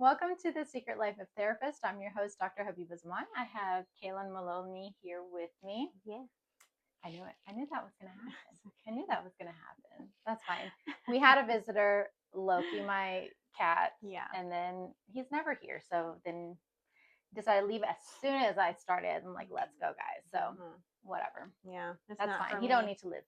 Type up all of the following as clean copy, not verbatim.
Welcome to The Secret Life of Therapist. I'm your host, Dr. Habiba Zaman. I have Kaylin Maloney here with me. Yeah. I knew it. I knew that was going to happen. I knew that was going to happen. That's fine. We had a visitor, Loki, my cat. Yeah. And then he's never here. So then decided to leave as soon as I started. I'm like, let's go, guys. So whatever. Yeah. That's fine. He don't need to live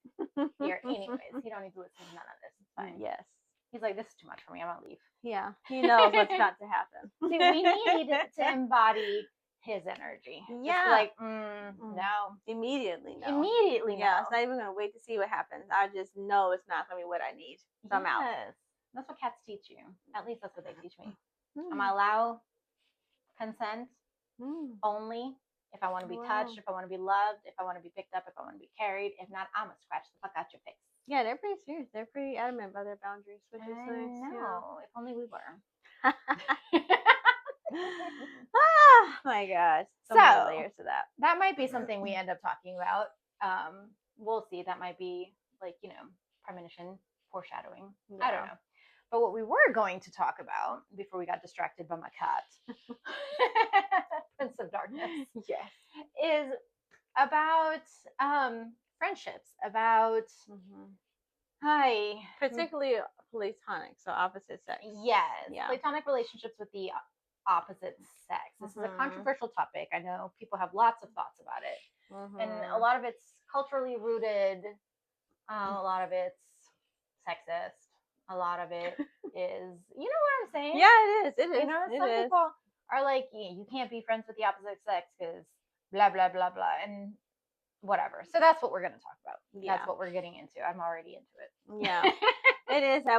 here anyways. He don't need to listen to none of this. It's fine. Yes. He's like, this is too much for me. I'm going to leave. Yeah. He knows what's about to happen. See, we need to embody his energy. Yeah. Just like, no. Immediately no. Immediately no. Yeah. It's not even going to wait to see what happens. I just know it's not going to be what I need. So I'm out. That's what cats teach you. At least that's what they teach me. I'm going to allow consent only if I want to be touched, if I want to be loved, if I want to be picked up, if I want to be carried. If not, I'm going to scratch the fuck out your face. Yeah, they're pretty serious. They're pretty adamant about their boundaries, which is nice. No, if only we were. Oh my gosh. So many layers to that. That might be something we end up talking about. We'll see. That might be like, premonition, foreshadowing. Yeah. I don't know. But what we were going to talk about before we got distracted by my cat, Prince of Darkness, yes, is about friendships, about particularly platonic, so opposite sex. Yes, platonic relationships with the opposite sex. This is a controversial topic. I know people have lots of thoughts about it, and a lot of it's culturally rooted. A lot of it's sexist. A lot of it is, you know what I'm saying? Yeah, it is. It is. Some people are like, you can't be friends with the opposite sex because blah blah blah blah and whatever. So that's what we're going to talk about. Yeah. That's what we're getting into. I'm already into it. Yeah, it is. I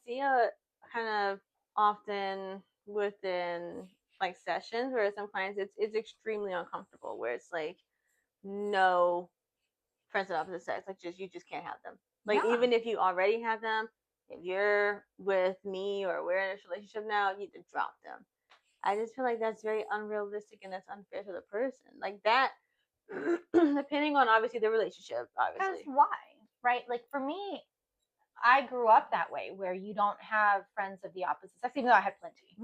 see it kind of often within like sessions where some clients it's extremely uncomfortable where it's like no friends of opposite sex, like you just can't have them. Like even if you already have them, if you're with me or we're in a relationship now, you need to drop them. I just feel like that's very unrealistic and that's unfair to the person. Like that, depending on obviously the relationship, obviously. Because why? Right? Like for me, I grew up that way where you don't have friends of the opposite sex, even though I had plenty.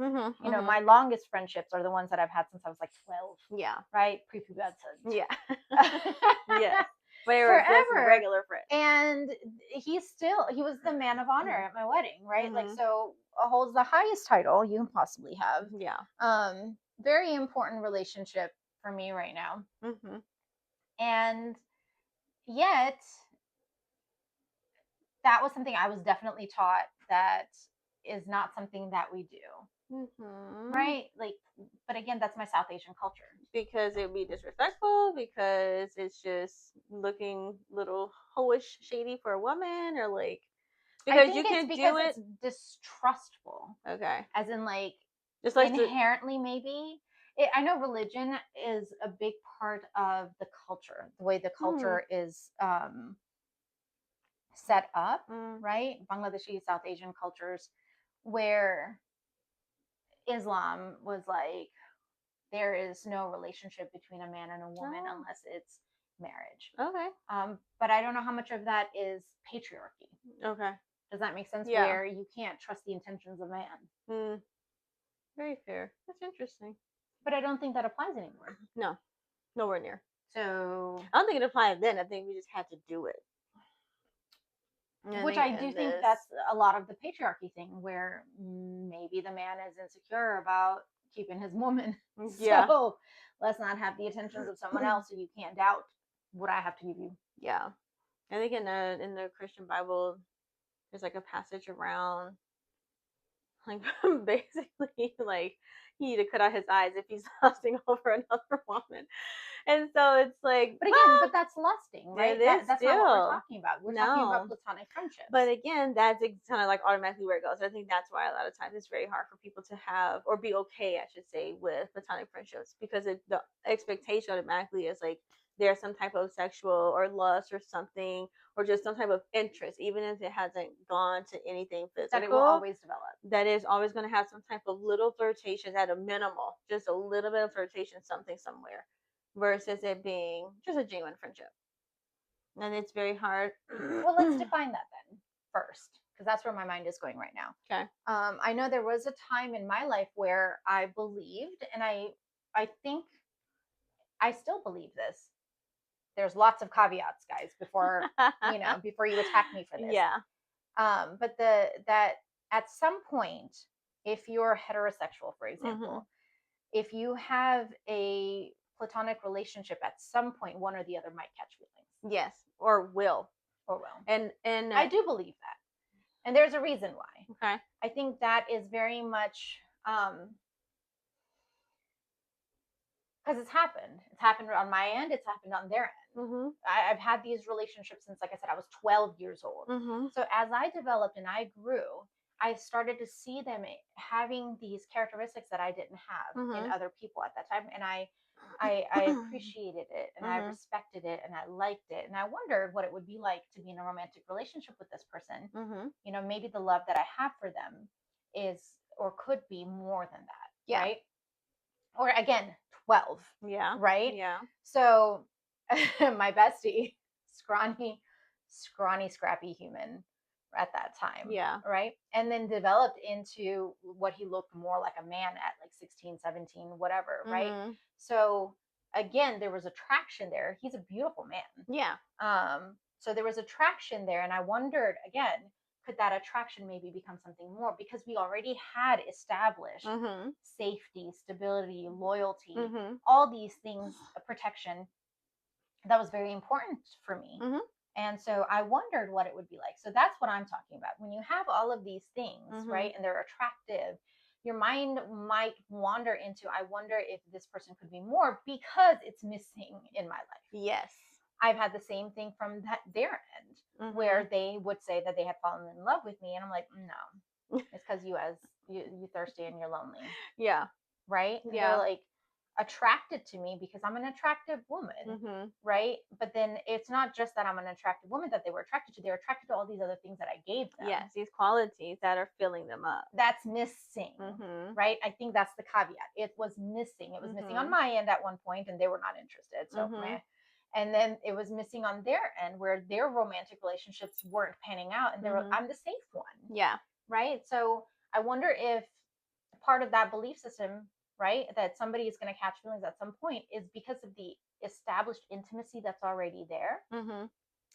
You know, my longest friendships are the ones that I've had since I was like 12. Yeah. Right? Prepubescent. Yeah. Yeah. But they were forever regular friends. And he was the man of honor at my wedding, right? Like, so holds the highest title you can possibly have. Yeah. Very important relationship for me right now. And yet, that was something I was definitely taught that is not something that we do. Right? Like, but again, that's my South Asian culture. Because it would be disrespectful, because it's just looking little hoish shady for a woman, or like because you can do it. It's distrustful. Okay. As in like just like inherently maybe. I know religion is a big part of the culture, the way the culture is set up, right? Bangladeshi, South Asian cultures, where Islam was like, there is no relationship between a man and a woman unless it's marriage. Okay. But I don't know how much of that is patriarchy. Okay. Does that make sense? Yeah. Where you can't trust the intentions of man. Very fair. That's interesting. But I don't think that applies anymore. No. Nowhere near. So I don't think it applied then. I think we just had to do it. Which I do think that's a lot of the patriarchy thing, where maybe the man is insecure about keeping his woman. Yeah. So let's not have the attentions of someone else, so you can't doubt what I have to give you. Yeah. I think in the Christian Bible, there's like a passage around like basically like he need to cut out his eyes if he's lusting over another woman. And so it's like, but again, but that's lusting, right? That's still, not what we're talking about. We're talking about platonic friendship. But again, that's kind of like automatically where it goes. I think that's why a lot of times it's very hard for people to have or be okay, I should say, with platonic friendships, because the expectation automatically is like there's some type of sexual or lust or something, or just some type of interest, even if it hasn't gone to anything physical. That it will always develop. That is always going to have some type of little flirtations at a minimal, just a little bit of flirtation, something somewhere, versus it being just a genuine friendship. And it's very hard. Well, let's define that then first, because that's where my mind is going right now. Okay. I know there was a time in my life where I believed, and I think I still believe this. There's lots of caveats, guys, before before you attack me for this. Yeah. But that at some point, if you're heterosexual, for example, if you have a platonic relationship, at some point, one or the other might catch feelings. Yes, or will. And I do believe that, and there's a reason why. Okay. I think that is very much because it's happened. It's happened on my end. It's happened on their end. I've had these relationships since, like I said, I was 12 years old. So as I developed and I grew, I started to see them having these characteristics that I didn't have in other people at that time. And I appreciated it, and I respected it, and I liked it. And I wondered what it would be like to be in a romantic relationship with this person. Maybe the love that I have for them is or could be more than that. Right? Or again, 12. Yeah. Right? Yeah. So my bestie, scrawny, scrappy human at that time. Yeah. Right? And then developed into what he looked more like a man at like 16, 17, whatever. Right? So again, there was attraction there. He's a beautiful man. Yeah. So there was attraction there. And I wondered again, could that attraction maybe become something more? Because we already had established safety, stability, loyalty, all these things, protection that was very important for me. And so I wondered what it would be like. So that's what I'm talking about. When you have all of these things, right, and they're attractive, your mind might wander into, I wonder if this person could be more because it's missing in my life. Yes. I've had the same thing from their end, where they would say that they had fallen in love with me, and I'm like, no, it's because you thirsty and you're lonely. Yeah. Right? Yeah. They're like attracted to me because I'm an attractive woman, right? But then it's not just that I'm an attractive woman that they were attracted to. They're attracted to all these other things that I gave them. Yes, these qualities that are filling them up. That's missing, right? I think that's the caveat. It was missing. It was missing on my end at one point, and they were not interested. So and then it was missing on their end, where their romantic relationships weren't panning out, and they were, I'm the safe one. Yeah. Right? So I wonder if part of that belief system, right, that somebody is going to catch feelings at some point is because of the established intimacy that's already there.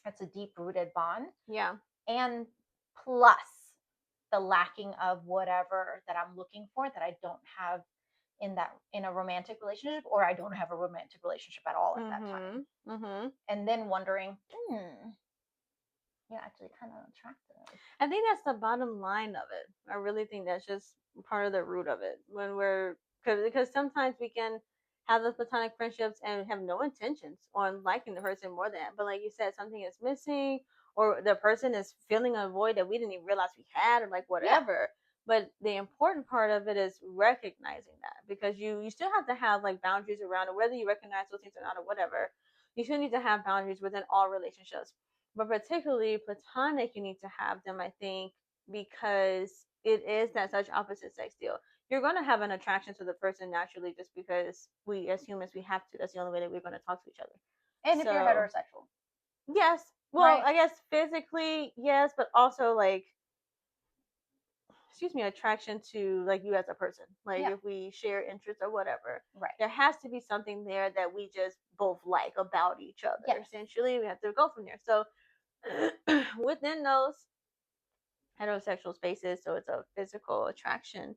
It's a deep-rooted bond. Yeah. And plus the lacking of whatever that I'm looking for that I don't have in a romantic relationship, or I don't have a romantic relationship at all at that time. And then wondering, you're actually kind of attractive. I think that's the bottom line of it. I really think that's just part of the root of it. When we're because sometimes we can have those platonic friendships and have no intentions on liking the person more than, but like you said, something is missing, or the person is filling a void that we didn't even realize we had, or like whatever. But the important part of it is recognizing that, because you still have to have like boundaries around it, whether you recognize those things or not, or whatever. You still need to have boundaries within all relationships, but particularly platonic, you need to have them, I think, because it is that such opposite sex deal. You're going to have an attraction to the person naturally, just because we as humans, we have to. That's the only way that we're going to talk to each other. And if you're heterosexual. Yes. Well, right. I guess physically, yes, but also like, attraction to like you as a person. Like if we share interests or whatever, right, there has to be something there that we just both like about each other. Essentially, we have to go from there. So within those heterosexual spaces, so it's a physical attraction,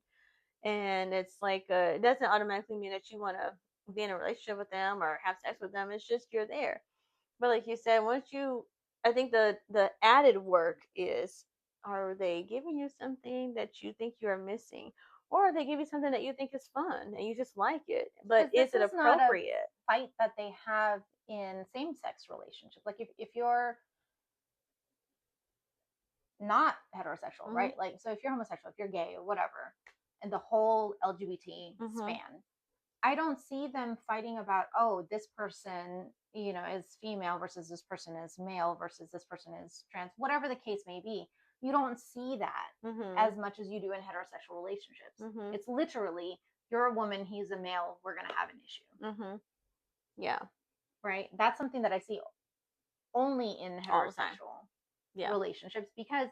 and it's like it doesn't automatically mean that you want to be in a relationship with them or have sex with them. It's just you're there. But like you said, I think the added work is, are they giving you something that you think you are missing, or they give you something that you think is fun and you just like it, but is it appropriate? Not a fight that they have in same-sex relationships. Like if you're not heterosexual, right? Like, so if you're homosexual, if you're gay or whatever, and the whole LGBT span, I don't see them fighting about, oh, this person, is female versus this person is male versus this person is trans, whatever the case may be. You don't see that as much as you do in heterosexual relationships. It's literally, you're a woman, he's a male, we're going to have an issue. Yeah. Right? That's something that I see only in heterosexual relationships, because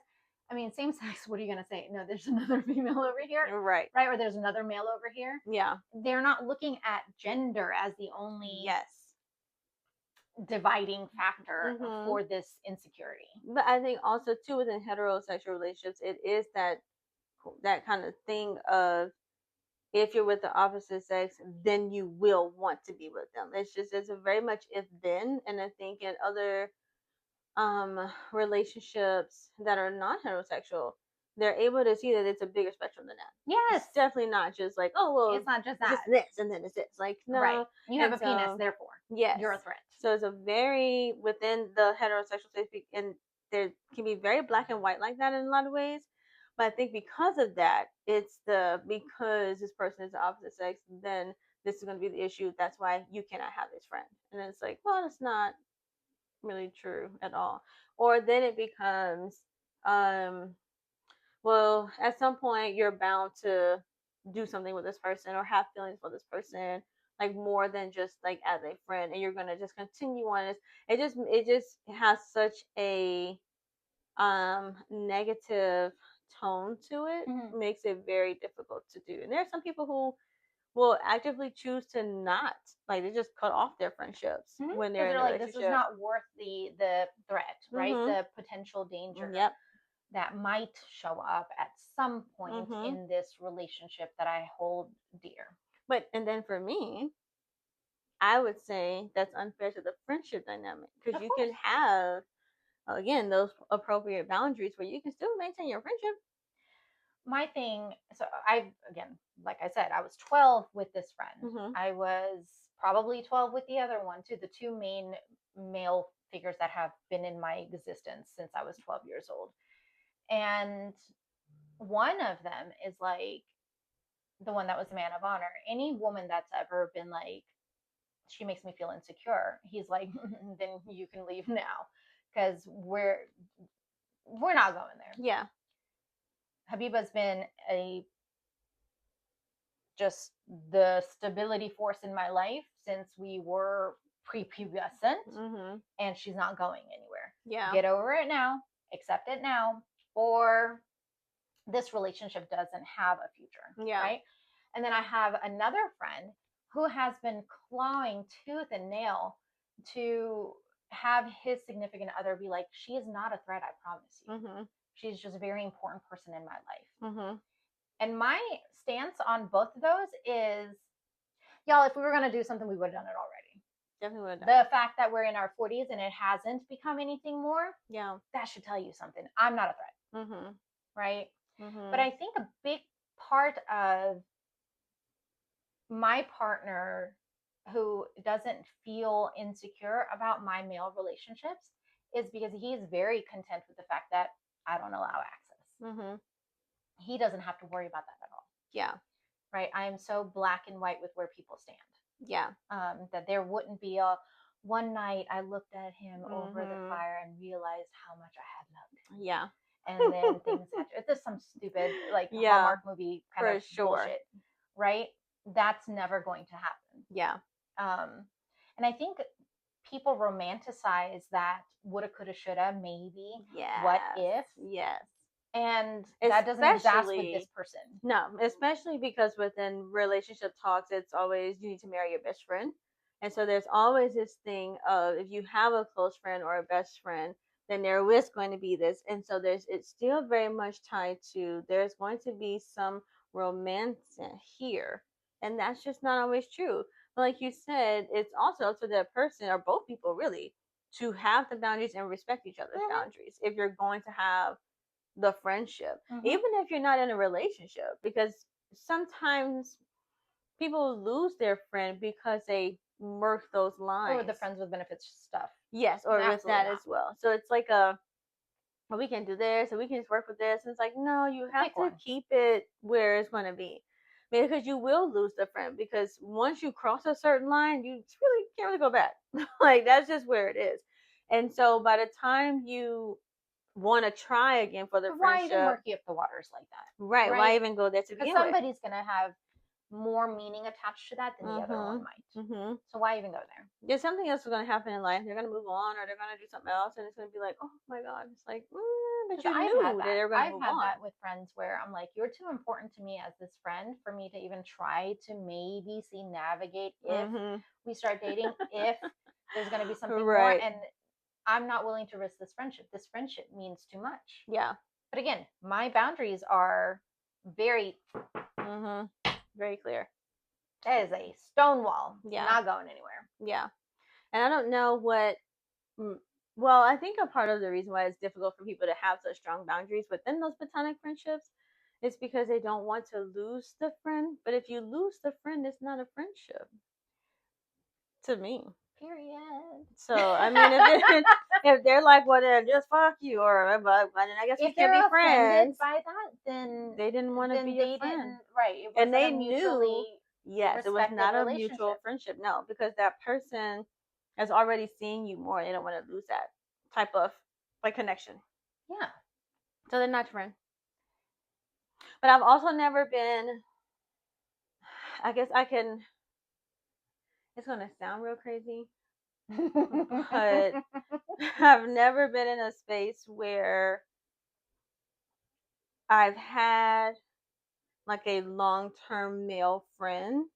I mean, same sex, what are you going to say? No, there's another female over here. Right. Right. Or there's another male over here. Yeah. They're not looking at gender as the only yes dividing factor for this insecurity. But I think also too within heterosexual relationships, it is that kind of thing of if you're with the opposite sex, then you will want to be with them. It's a very much if then, and I think in other relationships that are not heterosexual, they're able to see that it's a bigger spectrum than that. Yes, it's definitely not just like, oh well, it's not just that, just this and then it's this. Like, no, right? You have a penis, therefore, yes, you're a threat. So it's a very within the heterosexual space, and there can be very black and white like that in a lot of ways. But I think because of that, it's because this person is the opposite sex, then this is going to be the issue. That's why you cannot have this friend. And then it's like, well, it's not really true at all. Or then it becomes, well, at some point you're bound to do something with this person or have feelings for this person, like more than just like as a friend, and you're gonna just continue on this. It just has such a negative tone to it, makes it very difficult to do. And there are some people who will actively choose to not, like, they just cut off their friendships when they're in a relationship. This is not worth the threat, right? The potential danger that might show up at some point in this relationship that I hold dear. And then for me, I would say that's unfair to the friendship dynamic, because you can have, again, those appropriate boundaries where you can still maintain your friendship. My thing, so again, like I said, I was 12 with this friend. I was probably 12 with the other one too, the two main male figures that have been in my existence since I was 12 years old. And one of them is like the one that was the man of honor. Any woman that's ever been like, she makes me feel insecure, he's like, then you can leave now, because we're not going there. Yeah. Habiba's been just the stability force in my life since we were prepubescent, and she's not going anywhere. Yeah. Get over it now, accept it now, or this relationship doesn't have a future. Yeah. Right? And then I have another friend who has been clawing tooth and nail to have his significant other be like, she is not a threat, I promise you. She's just a very important person in my life. And my stance on both of those is, y'all, if we were going to do something, we would have done it already. Definitely would have done. The fact that we're in our 40s and it hasn't become anything more, that should tell you something. I'm not a threat. Right? But I think a big part of my partner who doesn't feel insecure about my male relationships is because he's very content with the fact that I don't allow access. He doesn't have to worry about that at all. Yeah. Right? I am so black and white with where people stand. Yeah. That there wouldn't be one night I looked at him over the fire and realized how much I had loved him. Yeah. And then things had to, it's just some stupid like Hallmark movie kind of bullshit. Right? That's never going to happen. Yeah. And I think people romanticize that woulda, coulda, shoulda, maybe. Yeah. What if? Yes. And that doesn't exist with this person. No, especially because within relationship talks, it's always you need to marry your best friend. And so there's always this thing of if you have a close friend or a best friend, then there is going to be this. And so it's still very much tied to there's going to be some romance here. And that's just not always true. But like you said, it's also up to that person or both people really to have the boundaries and respect each other's boundaries if you're going to have the friendship, even if you're not in a relationship, because sometimes people lose their friend because they murk those lines. Or the friends with benefits stuff. Yes, or with that as well. So it's like well, we can do this and we can just work with this. And it's like, no, you have to keep it where it's going to be. Because you will lose the friend, because once you cross a certain line, you really can't really go back. Like, that's just where it is. And so by the time you want to try again for the friendship, why even murky up the waters like that? Right? Why even go there to begin with? Somebody's gonna have more meaning attached to that than the other one might. So why even go there? Yeah, something else is going to happen in life. They're going to move on, or they're going to do something else, and it's going to be like, oh my god, it's like, but you knew that they were going to move on. I've had that with friends where I'm like, you're too important to me as this friend for me to even try to maybe navigate if we start dating, if there's going to be something more, and I'm not willing to risk this friendship. This friendship means too much. Yeah. But again, my boundaries are very, very clear. That is a stone wall. Yeah. Not going anywhere. Yeah. And I don't know what, well, I think a part of the reason why it's difficult for people to have such strong boundaries within those platonic friendships is because they don't want to lose the friend. But if you lose the friend, it's not a friendship. To me. Period. So, I mean, if they're like, well, then just fuck you, or, but then I guess we can't be friends. By that, then they didn't want to be your friend. Right. It and they knew, yes, it was not a mutual friendship. No, because that person has already seen you more. They don't want to lose that type of like connection. Yeah. So they're not friends. But I've also never been, I guess I can, it's going to sound real crazy, but I've never been in a space where I've had like a long-term male friend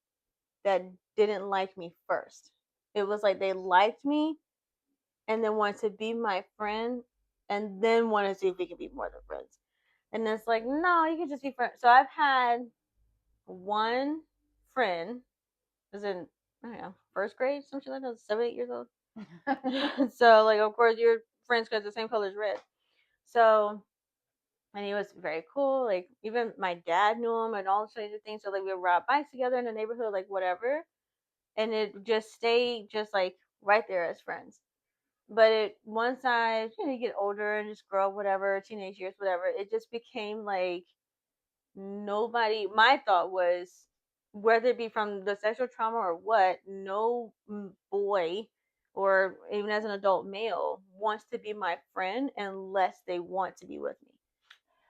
that didn't like me first. It was like they liked me and then wanted to be my friend and then wanted to see if we could be more than friends. And it's like, no, you can just be friends. So I've had one friend, was in, I don't know, first grade, something like that, 7, 8 years old. So, like, of course, you're friends because the same color is red. So, and he was very cool. Like, even my dad knew him and all sorts of things. So, like, we would ride bikes together in the neighborhood, like, whatever. And it just stayed just, like, right there as friends. But once I, you get older and just grow up, whatever, teenage years, whatever, it just became, like, nobody, my thought was, whether it be from the sexual trauma or what, no boy or even as an adult male wants to be my friend unless they want to be with me.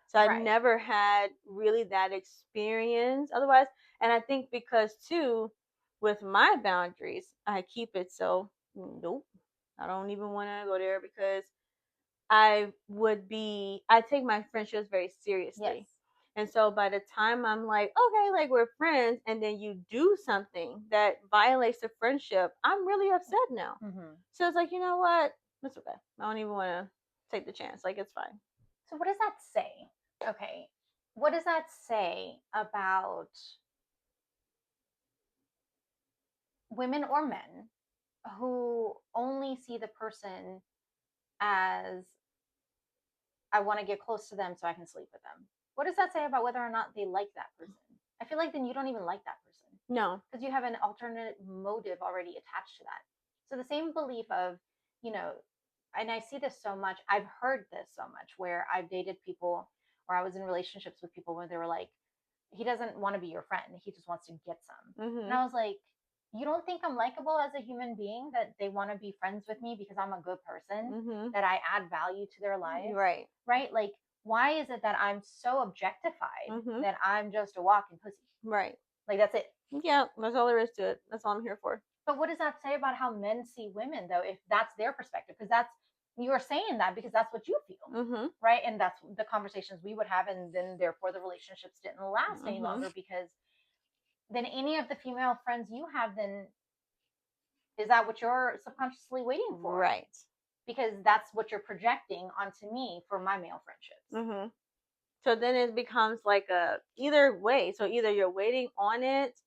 So I never had really that experience otherwise. And I think because too, with my boundaries, I keep it so, nope, I don't even want to go there because I take my friendships very seriously. Yes. And so by the time I'm like, okay, like we're friends, and then you do something that violates the friendship, I'm really upset now. So it's like, you know what? It's okay. I don't even want to take the chance. Like, it's fine. So what does that say? Okay. What does that say about women or men who only see the person as, I want to get close to them so I can sleep with them? What does that say about whether or not they like that person? I feel like then you don't even like that person. No. Because you have an alternate motive already attached to that. So the same belief of, and I see this so much, I've heard this so much where I've dated people or I was in relationships with people where they were like, he doesn't want to be your friend. He just wants to get some. And I was like, you don't think I'm likable as a human being, that they want to be friends with me because I'm a good person, that I add value to their lives? Right. Right? Like, why is it that I'm so objectified that I'm just a walking pussy? Right. Like, that's it. Yeah, that's all there is to it. That's all I'm here for. But what does that say about how men see women, though, if that's their perspective? Because you're saying that because that's what you feel, right? And that's the conversations we would have, and then therefore the relationships didn't last any longer, because then any of the female friends you have, then is that what you're subconsciously waiting for? Right. Because that's what you're projecting onto me for my male friendships. So then it becomes like either way. So either you're waiting on it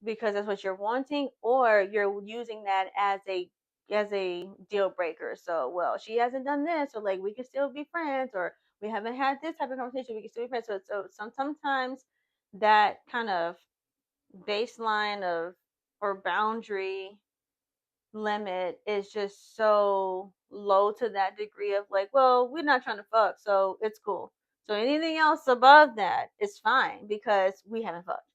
because that's what you're wanting, or you're using that as a deal breaker. So, well, she hasn't done this, so like we can still be friends, or we haven't had this type of conversation, we can still be friends. So sometimes that kind of baseline of or boundary limit is just so low to that degree of like, well, we're not trying to fuck, so it's cool. So anything else above that is fine because we haven't fucked.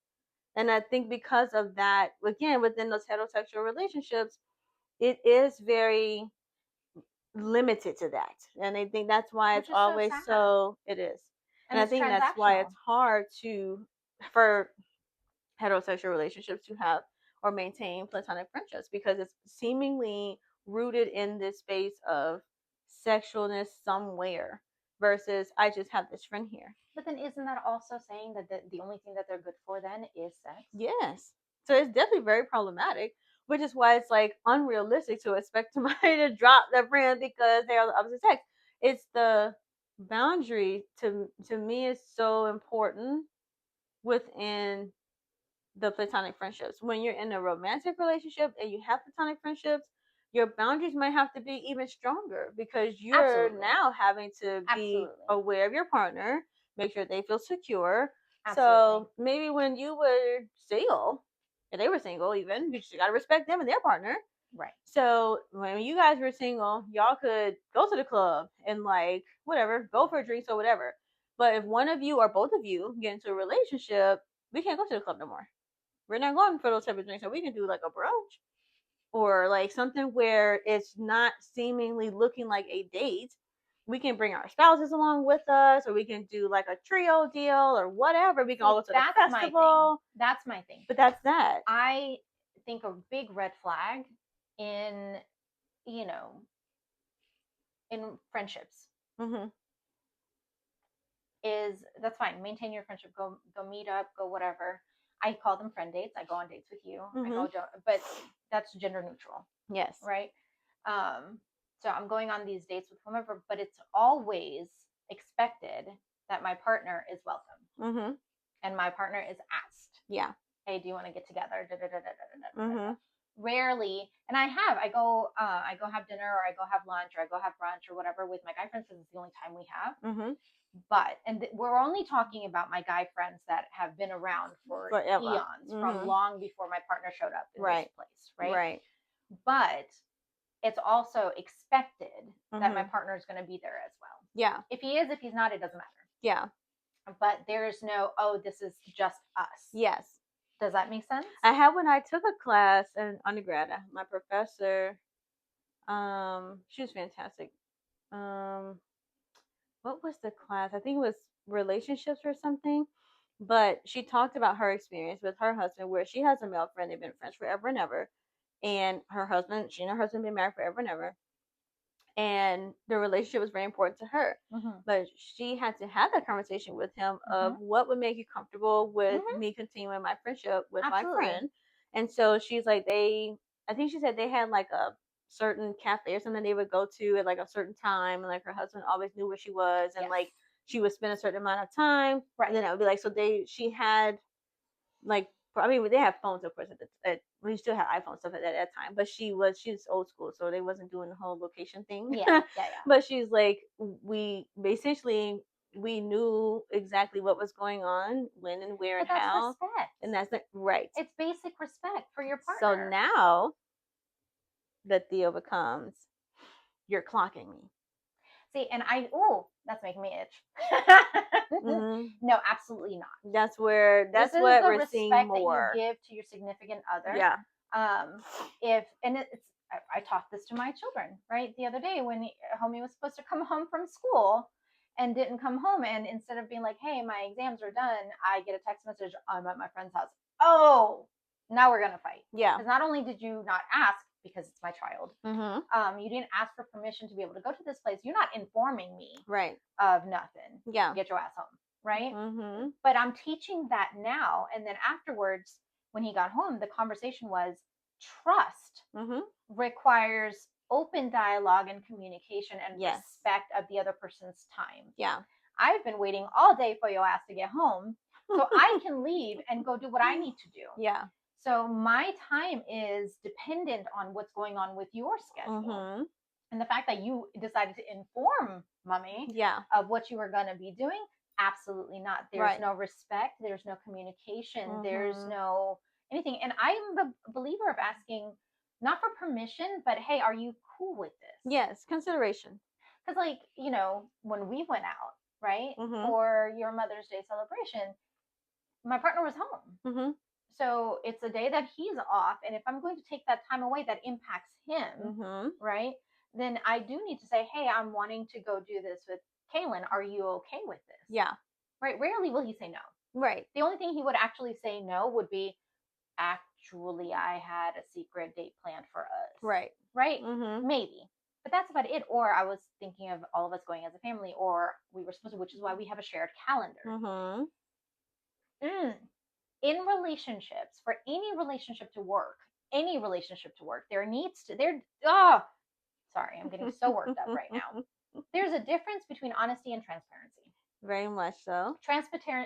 And I think because of that, again, within those heterosexual relationships, it is very limited to that. And I think that's why it's always so it is. And I think that's why it's hard for heterosexual relationships to have or maintain platonic friendships, because it's seemingly rooted in this space of sexualness somewhere versus I just have this friend here. But then isn't that also saying that the only thing that they're good for then is sex? Yes. So it's definitely very problematic, which is why it's like unrealistic to expect somebody to drop their friend because they are the opposite sex. It's the boundary to me is so important within the platonic friendships. When you're in a romantic relationship and you have platonic friendships, your boundaries might have to be even stronger because you're Absolutely. now having to be Absolutely. aware of your partner, make sure they feel secure. Absolutely. So maybe when you were single, and they were single, even you just gotta respect them and their partner. Right. So when you guys were single, y'all could go to the club and like whatever, go for drinks or whatever. But if one of you or both of you get into a relationship, we can't go to the club no more. We're not going for those type of drinks. So we can do like a brunch or like something where it's not seemingly looking like a date. We can bring our spouses along with us, or we can do like a trio deal or whatever. We can all go to the festival. That's my thing. But that's that. I think a big red flag in, in friendships is that's fine. Maintain your friendship. Go meet up. Go whatever. I call them friend dates. I go on dates with you. But that's gender neutral. Yes. Right. So I'm going on these dates with whomever, but it's always expected that my partner is welcome. And my partner is asked. Yeah. Hey, do you want to get together? Rarely, and I go have dinner, or I go have lunch, or I go have brunch or whatever with my guy friends because it's the only time we have. But we're only talking about my guy friends that have been around for eons, from long before my partner showed up in this place, right? But it's also expected that my partner is going to be there as well. Yeah. If he is, if he's not, it doesn't matter. Yeah. But there's no, oh, this is just us. Yes. Does that make sense? I had when I took a class in undergrad, my professor, she was fantastic. What was the class? I think it was relationships or something. But she talked about her experience with her husband, where she has a male friend. They've been friends forever and ever. And she and her husband been married forever and ever. And the relationship was very important to her. But she had to have that conversation with him of what would make you comfortable with me continuing my friendship with my friend. And so she's like, I think she said they had like a certain cafe or something they would go to at like a certain time, and like her husband always knew where she was, and like she would spend a certain amount of time, and then it would be like, so she had like, I mean, they have phones, of course. We still had iPhone stuff at that time, but she's old school, so they wasn't doing the whole location thing. Yeah. But she's like, we knew exactly what was going on, when and where and how. Respect. And that's right. It's basic respect for your partner. So now the deal becomes, you're clocking me. See, and that's making me itch. No, absolutely not. That's what we're seeing more. That you give to your significant other. Yeah. I taught this to my children, right? The other day when homie was supposed to come home from school and didn't come home, and instead of being like, hey, my exams are done, I get a text message, I'm at my friend's house. Oh, now we're gonna fight. Yeah. Because not only did you not ask, because it's my child, you didn't ask for permission to be able to go to this place. You're not informing me of nothing. Yeah. Get your ass home, right? But I'm teaching that now. And then afterwards, when he got home, the conversation was trust requires open dialogue and communication and respect of the other person's time. Yeah. I've been waiting all day for your ass to get home so I can leave and go do what I need to do. Yeah. So my time is dependent on what's going on with your schedule. And the fact that you decided to inform mommy of what you were going to be doing, absolutely not. There's no respect. There's no communication. There's no anything. And I'm a believer of asking, not for permission, but hey, are you cool with this? Yes, consideration. Because like, when we went out, right, for your Mother's Day celebration, my partner was home. So it's a day that he's off. And if I'm going to take that time away that impacts him, right, then I do need to say, hey, I'm wanting to go do this with Kaylin. Are you okay with this? Yeah. Right. Rarely will he say no. Right. The only thing he would actually say no would be, actually, I had a secret date planned for us. Right. Right? Maybe. But that's about it. Or I was thinking of all of us going as a family, or we were supposed to, which is why we have a shared calendar. In relationships, for any relationship to work, there needs to, sorry, I'm getting so worked up right now. There's a difference between honesty and transparency. Very much so. Transportation.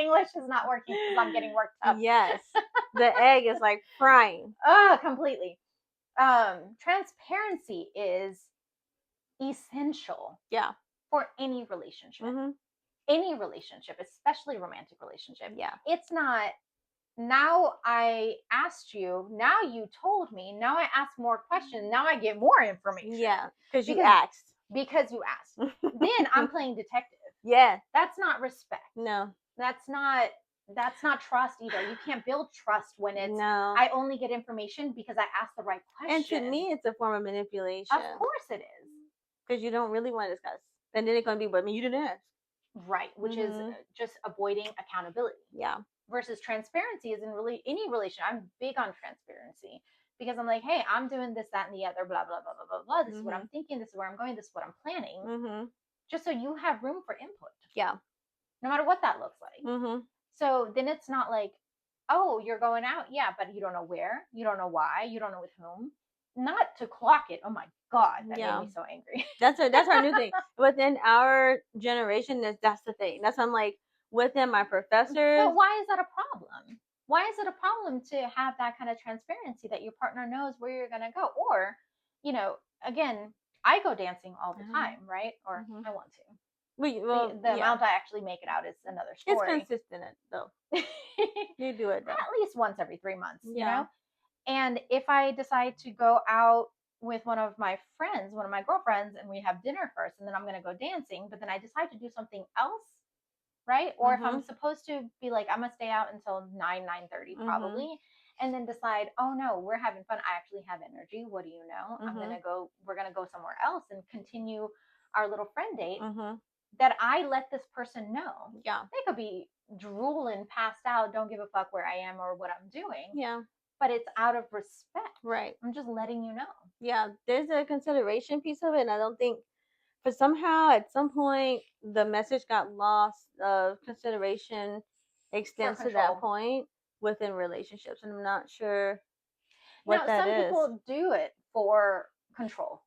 English is not working because I'm getting worked up. Yes. The egg is like frying. Completely. Transparency is essential. Yeah. For any relationship. Any relationship, especially romantic relationship. Yeah. It's not, now I asked you, now you told me, now I ask more questions, now I get more information. Yeah, because you asked. Because you asked. Then I'm playing detective. Yeah. That's not respect. No. That's not trust either. You can't build trust when it's, no. I only get information because I asked the right question. And to me, it's a form of manipulation. Of course it is. Because you don't really want to discuss. And then it's going to be, but you didn't ask. Right, which is just avoiding accountability. Yeah. Versus transparency is in really any relation. I'm big on transparency because I'm like, hey, I'm doing this, that, and the other, blah, blah, blah, blah, blah, blah. This is what I'm thinking. This is where I'm going. This is what I'm planning. Just so you have room for input. Yeah. No matter what that looks like. So then it's not like, oh, you're going out. Yeah, but you don't know where. You don't know why. You don't know with whom. Not to clock it. Oh my God, that made me so angry. That's our new thing. Within our generation, that's the thing. That's why I'm like, within my professors. But why is that a problem? Why is it a problem to have that kind of transparency that your partner knows where you're going to go? Or, again, I go dancing all the time, right? Or I want to. The amount I actually make it out is another story. It's consistent, though. You do it, though. At least once every 3 months, you know? And if I decide to go out with one of my friends, one of my girlfriends, and we have dinner first, and then I'm going to go dancing, but then I decide to do something else, right? Or if I'm supposed to be like, I'm going to stay out until 9:30 probably, and then decide, oh no, we're having fun. I actually have energy. What do you know? We're going to go somewhere else and continue our little friend date. That I let this person know. Yeah. They could be drooling, passed out, don't give a fuck where I am or what I'm doing. Yeah. But it's out of respect. Right. I'm just letting you know. Yeah. There's a consideration piece of it. And I don't think, but somehow at some point, the message got lost of consideration extends to that point within relationships. And I'm not sure what that is. Some people do it for control.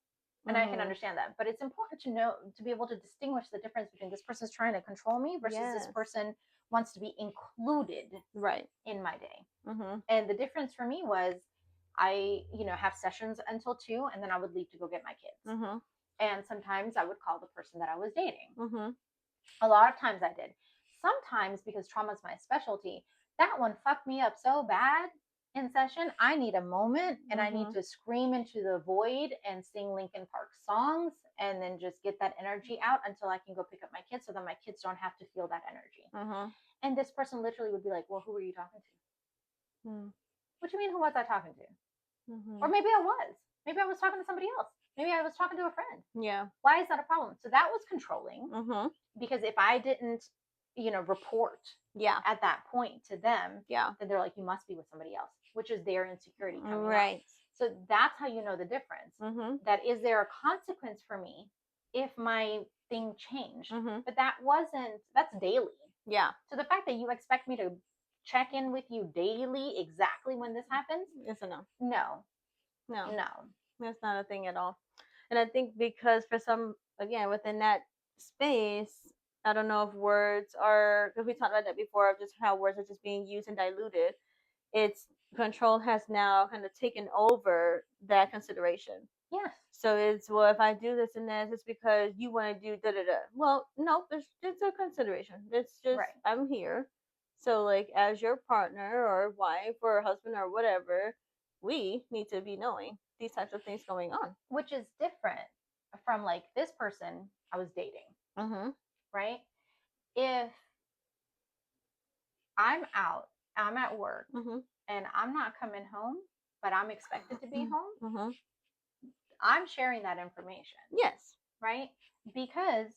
And I can understand that. But it's important to know, to be able to distinguish the difference between this person's trying to control me versus this person wants to be included in my day. And the difference for me was I, have sessions until 2, and then I would leave to go get my kids. And sometimes I would call the person that I was dating. A lot of times I did. Sometimes, because trauma is my specialty, that one fucked me up so bad in session, I need a moment and I need to scream into the void and sing Linkin Park songs and then just get that energy out until I can go pick up my kids so that my kids don't have to feel that energy. And this person literally would be like, well, who were you talking to? What do you mean, who was I talking to? Or maybe I was. Maybe I was talking to somebody else. Maybe I was talking to a friend. Yeah. Why is that a problem? So that was controlling. Because if I didn't, report at that point to them, then they're like, you must be with somebody else, which is their insecurity coming out. So that's how you know the difference. That is there a consequence for me if my thing changed? But that's daily. Yeah. So the fact that you expect me to check in with you daily exactly when this happens, it's a no. No. That's not a thing at all. And I think because for some, again, within that space, I don't know if words are, because we talked about that before, of just how words are just being used and diluted. It's control has now kind of taken over that consideration. Yes. So it's, well, if I do this and this, it's because you want to do da-da-da. Well, no, it's a consideration. It's just, I'm here. So like as your partner or wife or husband or whatever, we need to be knowing these types of things going on. Which is different from like this person I was dating. Right? If I'm out, I'm at work, and I'm not coming home, but I'm expected to be home, I'm sharing that information. Yes. Right? Because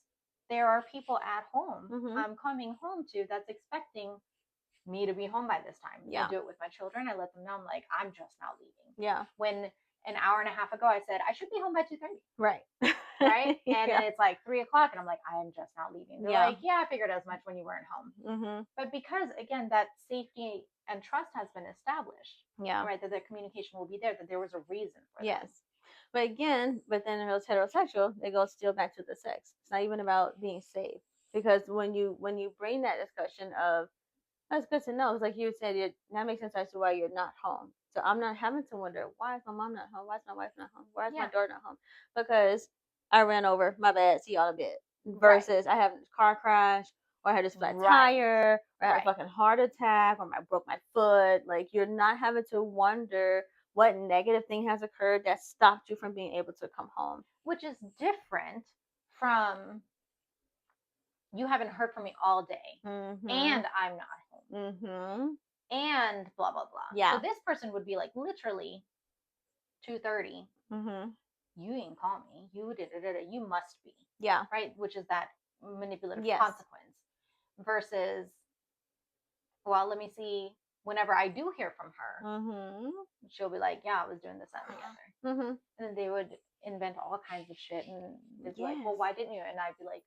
there are people at home I'm coming home to that's expecting me to be home by this time. I do it with my children. I let them know I'm like, I'm just now leaving. Yeah. When an hour and a half ago I said I should be home by 2:30. Right. Right. And then it's like 3:00 and I'm like, I'm just not leaving. They're like, yeah, I figured as much when you weren't home. But because again, that safety and trust has been established. Yeah. Right. That the communication will be there, that there was a reason for yes. that. But again, within those heterosexual, they go still back to the sex. It's not even about being safe. Because when you bring that discussion of, that's good to know. It's like you said, that makes sense as to why you're not home. So I'm not having to wonder, why is my mom not home? Why is my wife not home? Why is my daughter not home? Because I ran over, my bad, see y'all in bed. Versus I have a car crash, or I had this flat tire, or I had a fucking heart attack, or I broke my foot. Like, you're not having to wonder what negative thing has occurred that stopped you from being able to come home. Which is different from, you haven't heard from me all day, and I'm not home, and blah blah blah. Yeah. So this person would be like, literally 2:30. You didn't call me. You must be. Yeah. Right. Which is that manipulative consequence. Versus, well, let me see. Whenever I do hear from her, she'll be like, yeah, I was doing this, that, and the other. And then they would invent all kinds of shit, and it's like, well, why didn't you? And I'd be like,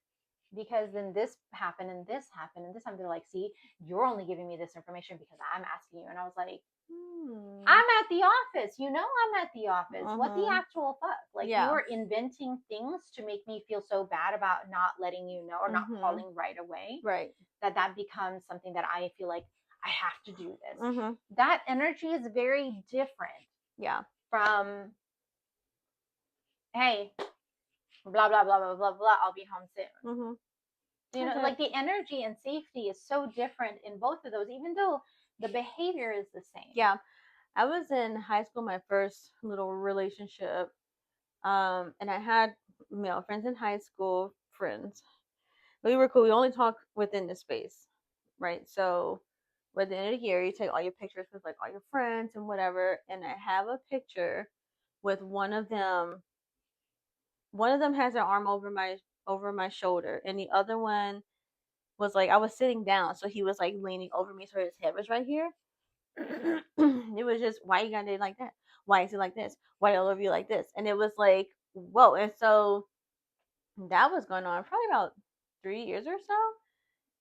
because then this happened, and this happened, and this time. They're like, see, you're only giving me this information because I'm asking you. And I was like, I'm at the office. You know, I'm at the office. What the actual fuck? Like, you're inventing things to make me feel so bad about not letting you know, or not calling right away. Right. That becomes something that I feel like I have to do this. That energy is very different. Yeah. From, hey, blah, blah, blah, blah, blah, blah, I'll be home soon. You know, like, the energy and safety is so different in both of those, even though the behavior is the same. Yeah. I was in high school, my first little relationship. And I had male friends in high school, friends. We were cool. We only talked within the space, right? So by the end of the year, you take all your pictures with like all your friends and whatever. And I have a picture with one of them. One of them has their arm over my shoulder, and the other one was like, I was sitting down, so he was like leaning over me, so his head was right here. It was just, why you gotta do it like that? Why is it like this? Why all over you like this? And it was like, whoa. And so that was going on probably about 3 years or so.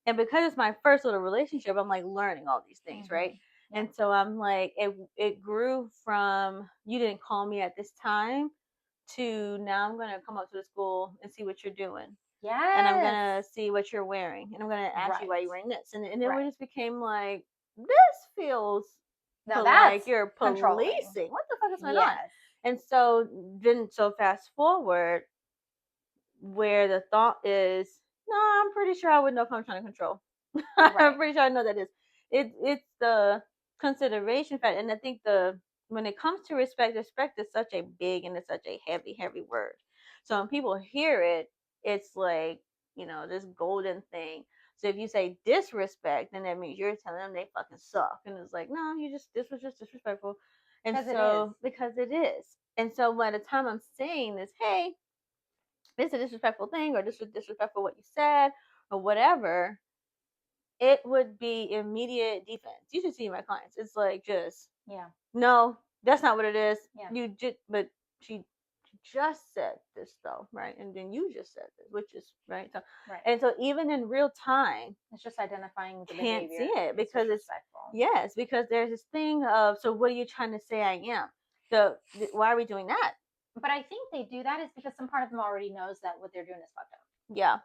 And because it's my first little relationship, I'm like learning all these things, right? And so I'm like, it grew from, you didn't call me at this time, to now I'm gonna come up to the school and see what you're doing. Yeah. And I'm gonna see what you're wearing, and I'm gonna ask you why you're wearing this. And then it just became like, this feels like you're policing. What the fuck is going on? And so then, so fast forward, where the thought is, no, I'm pretty sure I would know if I'm trying to control. I'm pretty sure I know that it's the consideration factor. And I think when it comes to respect is such a big and it's such a heavy word. So when people hear it, it's like, this golden thing. So if you say disrespect, then that means you're telling them they fucking suck. And it's like, no, this was just disrespectful. And because it is. And so by the time I'm saying this, hey, this is a disrespectful thing, or this was disrespectful what you said, or whatever, it would be immediate defense. You should see my clients. It's like, just, no, that's not what it is. But she just said this though, right? And then you just said this, which is right. So, and so even in real time, it's just identifying the can't behavior. See it because it's because there's this thing of, so what are you trying to say I am? So why are we doing that? But I think they do that is because some part of them already knows that what they're doing is fucked up. Yeah.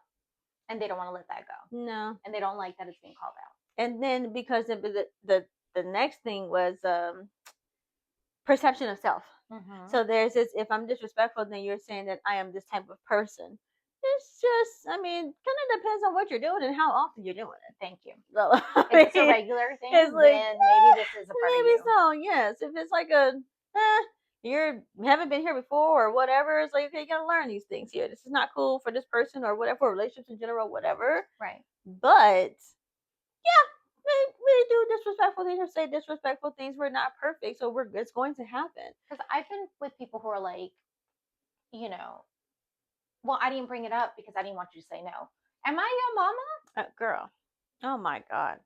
And they don't want to let that go. No. And they don't like that it's being called out. And then because the next thing was perception of self. So there's this, if I'm disrespectful, then you're saying that I am this type of person. It's just, I mean, kind of depends on what you're doing and how often you're doing it. Thank you. So, if it's a regular thing, then maybe this is a part of you. Maybe so, yes. If it's like you haven't been here before or whatever, it's like, okay, you gotta learn these things here. This is not cool for this person or whatever, for relationships in general, whatever. Right. But yeah, we do disrespectful things or say disrespectful things. We're not perfect, so it's going to happen. Because I've been with people who are like, well, I didn't bring it up because I didn't want you to say no. Am I your mama? Girl. Oh my God.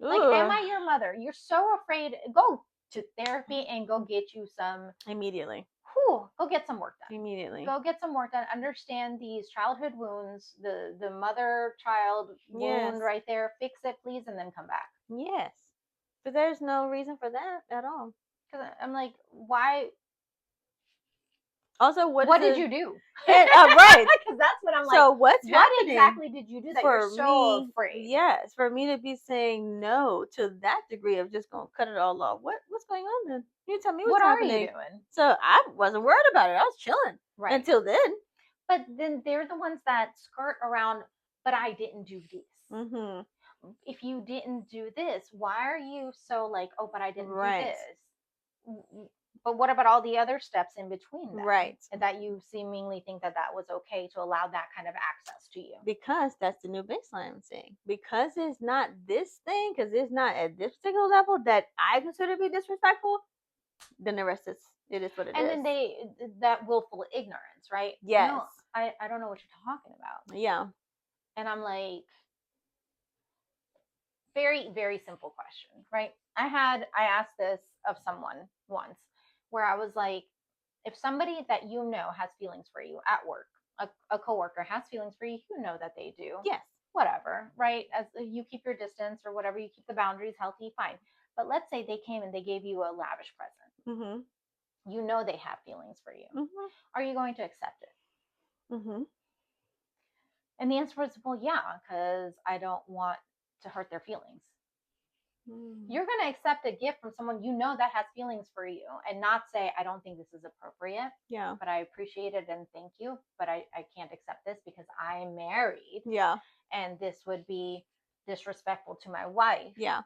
Like, am Ugh. I your mother? You're so afraid. Go to therapy and go get you some. Immediately. Go get some work done. Immediately. Go get some work done. Understand these childhood wounds, the mother-child wound right there. Fix it, please, and then come back. Yes. But there's no reason for that at all. Because I'm like, why? Also, what did you do? Right. Because that's what I'm like. So what exactly did you do that you're so afraid? Yes, for me to be saying no to that degree of just gonna cut it all off. What's going on then? You tell me what's happening. What are you doing? So I wasn't worried about it. I was chilling until then. But then they're the ones that skirt around. But I didn't do this. If you didn't do this, why are you so like, oh, but I didn't do this? But what about all the other steps in between that? Right. And that you seemingly think that was okay to allow that kind of access to you. Because that's the new baseline I'm saying. Because it's not this thing, because it's not at this particular level that I consider to be disrespectful, then the rest is, it is what it is. And then that willful ignorance, right? Yes. No, I don't know what you're talking about. Yeah. And I'm like, very, very simple question, right? I asked this of someone once where I was like, if somebody that you know has feelings for you at work, a coworker has feelings for you, you know that they do. Yes. Whatever, right? As you keep your distance or whatever, you keep the boundaries healthy, fine. But let's say they came and they gave you a lavish present. You know they have feelings for you. Are you going to accept it? And the answer was, well, yeah, because I don't want to hurt their feelings. You're going to accept a gift from someone you know that has feelings for you and not say, I don't think this is appropriate. Yeah. But I appreciate it and thank you. But I can't accept this because I'm married. Yeah. And this would be disrespectful to my wife. Yeah.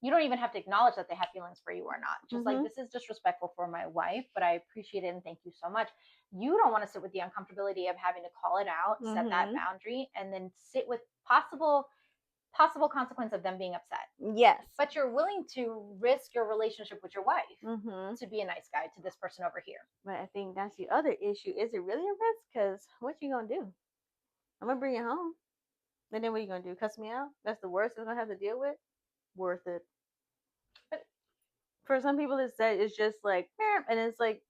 You don't even have to acknowledge that they have feelings for you or not. Just like, this is disrespectful for my wife, but I appreciate it and thank you so much. You don't want to sit with the uncomfortability of having to call it out, set that boundary, and then sit with possible consequence of them being upset. Yes. But you're willing to risk your relationship with your wife to be a nice guy to this person over here. But I think that's the other issue. Is it really a risk? Because what you going to do? I'm going to bring you home. And then what are you going to do? Cuss me out? That's the worst I'm going to have to deal with? Worth it. But for some people, it's just like, and it's like,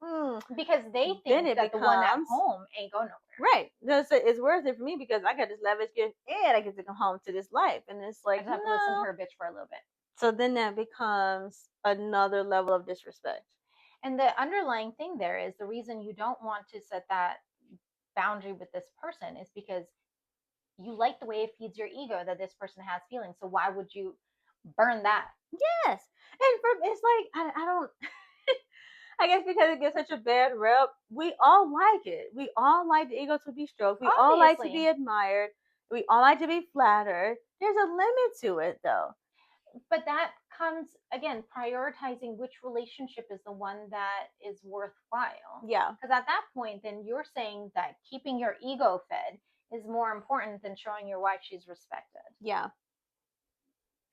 because they think that the one at home ain't going nowhere. Right. It's worth it for me because I got this lavish gift and I get to come home to this life. And it's like, I just have to listen to her bitch for a little bit. So then that becomes another level of disrespect. And the underlying thing there is the reason you don't want to set that boundary with this person is because you like the way it feeds your ego that this person has feelings. So why would you burn that? Yes. And it's like, I don't, I guess because it gets such a bad rep, we all like it. We all like the ego to be stroked. We all like to be admired. We all like to be flattered. There's a limit to it, though. But that comes, again, prioritizing which relationship is the one that is worthwhile. Yeah. Because at that point, then you're saying that keeping your ego fed is more important than showing your wife she's respected. Yeah.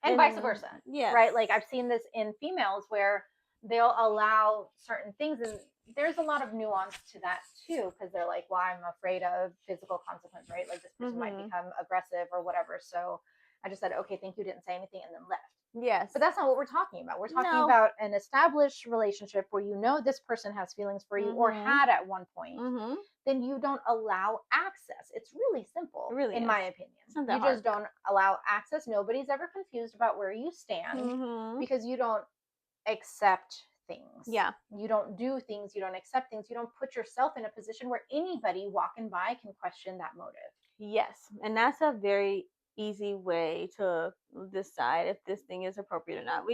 And vice versa. Yeah. Right? Like I've seen this in females where they'll allow certain things, and there's a lot of nuance to that too, because they're like, well, I'm afraid of physical consequence, right? Like this person might become aggressive or whatever. So I just said, okay, thank you, didn't say anything, and then left. Yes. But that's not what we're talking about. We're talking about an established relationship where you know this person has feelings for you or had at one point. Then you don't allow access. It's really simple, in my opinion. You just don't allow access. Nobody's ever confused about where you stand because you don't accept things. Yeah. You don't do things. You don't accept things. You don't put yourself in a position where anybody walking by can question that motive. Yes. And that's a very easy way to decide if this thing is appropriate or not.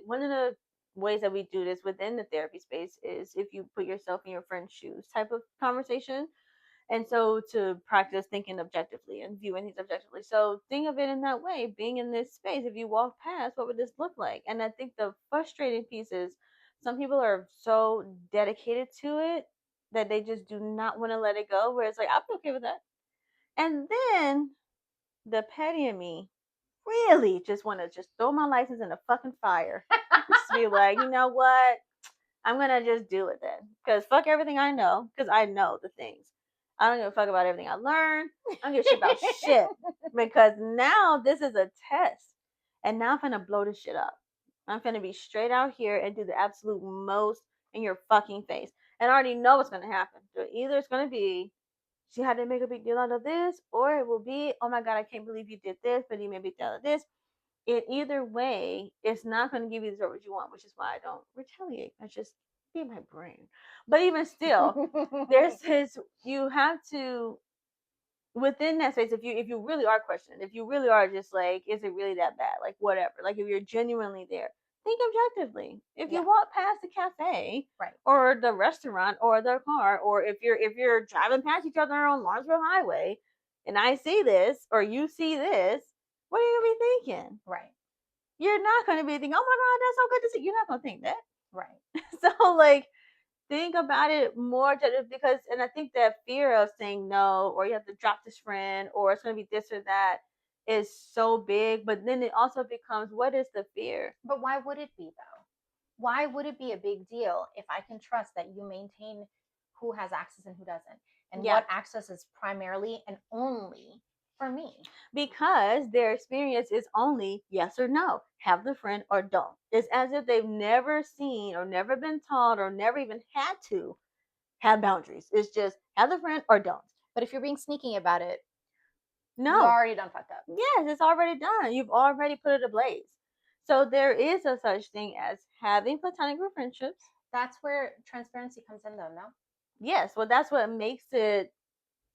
One of the ways that we do this within the therapy space is if you put yourself in your friend's shoes type of conversation. And so to practice thinking objectively and viewing things objectively. So think of it in that way, being in this space. If you walk past, what would this look like? And I think the frustrating piece is some people are so dedicated to it that they just do not want to let it go, where it's like, I'll be okay with that. And then the petty in me really just want to just throw my license in the fucking fire. Just be like, you know what? I'm going to just do it then. Because fuck everything I know. Because I know the things. I don't give a fuck about everything I learned. I don't give a shit about shit. Because now this is a test. And now I'm finna blow this shit up. I'm finna be straight out here and do the absolute most in your fucking face. And I already know what's gonna happen. So either it's gonna be, she had to make a big deal out of this, or it will be, oh my god, I can't believe you did this, but you made a big deal out of this. In either way, it's not going to give you the result you want, which is why I don't retaliate. I just be my brain. But even still, there's this, you have to, within that space, if you really are questioning, if you really are just like, is it really that bad? Like whatever. Like if you're genuinely there, think objectively. If you walk past the cafe, right, or the restaurant, or the car, or if you're driving past each other on Lawrenceville Highway, and I see this, or you see this, what are you gonna be thinking? right. You're not gonna be thinking, oh my god, that's so good to see. You're not gonna think that. Right. So like, think about it more because, and I think that fear of saying no, or you have to drop this friend, or it's gonna be this or that, is so big. But then it also becomes, what is the fear? But why would it be though? Why would it be a big deal if I can trust that you maintain who has access and who doesn't, and what access is primarily and only for me? Because their experience is only yes or no, have the friend or don't. It's as if they've never seen or never been taught or never even had to have boundaries. It's just have the friend or don't. But if you're being sneaky about it, no, you already done fucked up. Yes, it's already done. You've already put it ablaze. So there is a such thing as having platonic friendships. That's where transparency comes in, though. No. Yes, well, that's what makes it,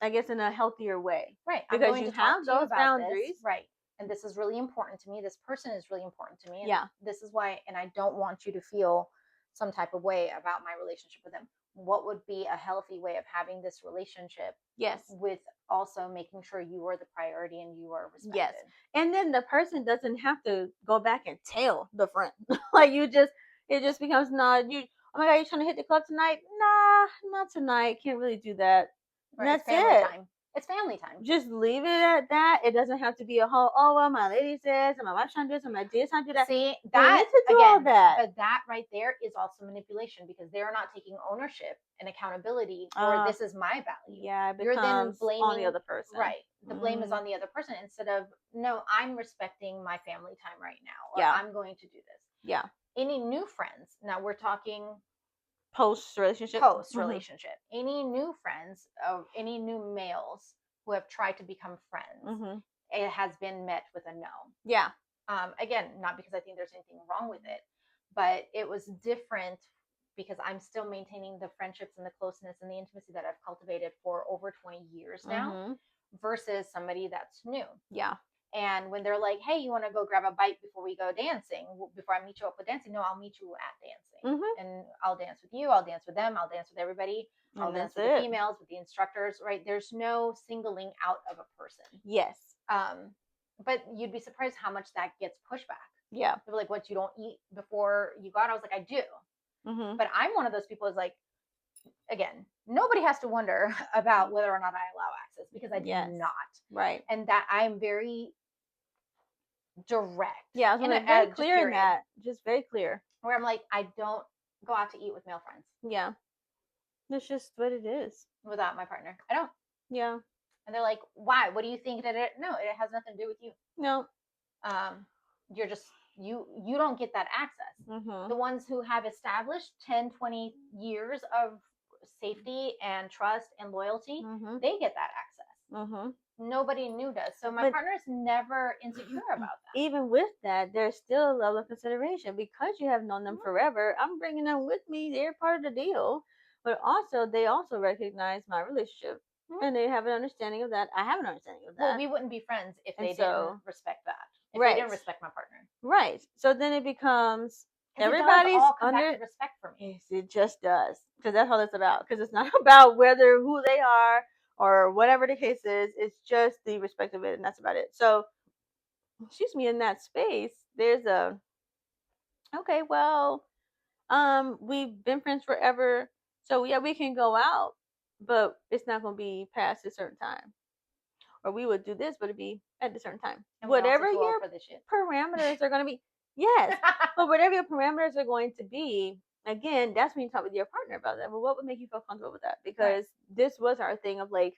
I guess, in a healthier way. Right. Because you have those boundaries. Right. And this is really important to me. This person is really important to me. And yeah. This is why, and I don't want you to feel some type of way about my relationship with them. What would be a healthy way of having this relationship? Yes. With also making sure you are the priority and you are respected. Yes. And then the person doesn't have to go back and tell the friend. Like it just becomes not you. Oh my god, you trying to hit the club tonight? Nah, not tonight. Can't really do that. Right, that's family it. Time. It's family time. Just leave it at that. It doesn't have to be a whole, oh, well, my lady says, and my wife's trying to do this, and my dad's trying to do that. See, that, do again, all that. But that right there is also manipulation because they're not taking ownership and accountability for this is my value. Yeah, you're then blaming on the other person. Right. The blame is on the other person instead of, no, I'm respecting my family time right now. Or I'm going to do this. Yeah. Any new friends, now we're talking post relationship, any new friends of any new males who have tried to become friends, it has been met with a no. Yeah. Again, not because I think there's anything wrong with it, but it was different because I'm still maintaining the friendships and the closeness and the intimacy that I've cultivated for over 20 years now versus somebody that's new. Yeah. And when they're like, hey, you want to go grab a bite before we go dancing, before I meet you up with dancing? No, I'll meet you at dancing. And I'll dance with you. I'll dance with them. I'll dance with everybody. I'll dance with the females, with the instructors, right? There's no singling out of a person. Yes. But you'd be surprised how much that gets pushback. Yeah. People like, what, you don't eat before you go out? I was like, I do. But I'm one of those people is like, again, nobody has to wonder about whether or not I allow access because I do not. Right. And that I'm very direct. Yeah, I was very clear in that. Just very clear. Where I'm like, I don't go out to eat with male friends. Yeah. That's just what it is. Without my partner. I don't. Yeah. And they're like, why? What do you think that it? No, it has nothing to do with you. No. You're just, you don't get that access. The ones who have established 10, 20 years of safety and trust and loyalty, they get that access. Nobody new does. So my partner's never insecure about that. Even with that, there's still a level of consideration because you have known them forever. I'm bringing them with me. They're part of the deal. But also, they also recognize my relationship. And they have an understanding of that. I have an understanding of that. Well, we wouldn't be friends if they didn't respect that. If they didn't respect my partner. Right. So then it becomes everybody's all under respect for me. Yes, it just does. Because that's all it's about. Because it's not about who they are or whatever the case is. It's just the respect of it, and that's about it. So, excuse me, in that space, there's okay, well, we've been friends forever. So yeah, we can go out, but it's not going to be past a certain time. Or we would do this, but it'd be at a certain time. And whatever your parameters are going to be. Yes. But whatever your parameters are going to be, again, that's when you talk with your partner about that. Well, what would make you feel comfortable with that? Because this was our thing of like,